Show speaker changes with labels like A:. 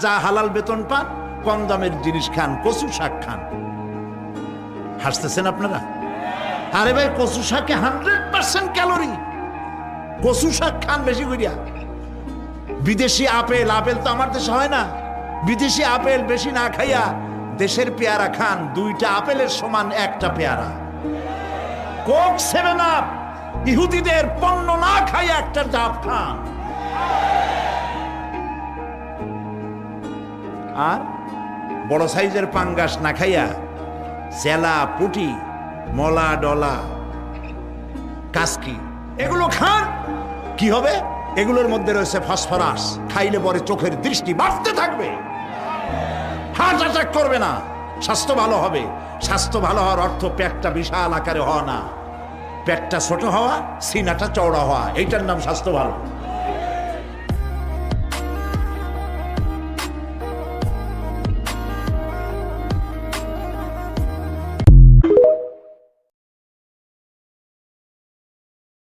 A: যা হালাল বেতন পান, কম দামের জিনিস খান, কচু শাক খান। হাসতেছেন আপনারা? আরে ভাই, কচু শাকে 100% ক্যালোরি। কচু শাক খান বেশি করিয়া। বিদেশি আপেল, আপেল তো আমার দেশে হয় না। বিদেশি আপেল বেশি না খাইয়া দেশের পেয়ারা খান। 2টা আপেলের সমান 1টা পেয়ারা। কোক 7 আপ ইহুদিদের পণ্য না খাইয়া 1টা ডাব খান। আর বড় সাইজের পাঙ্গাস না খাইয়া জেলা, পুটি, মলা, ডলা, কাসকি এগুলো খান। কি হবে? এগুলোর মধ্যে রয়েছে ফসফরাস। খাইলে পরে চোখের দৃষ্টি বাড়তে থাকবে, হার্ট অ্যাটাক করবে না, স্বাস্থ্য ভালো হবে। স্বাস্থ্য ভালো হওয়ার অর্থ পেটটা বিশাল আকারে হওয়া না, পেটটা ছোট হওয়া, সিনাটা চওড়া হওয়া, এইটার নাম স্বাস্থ্য ভালো।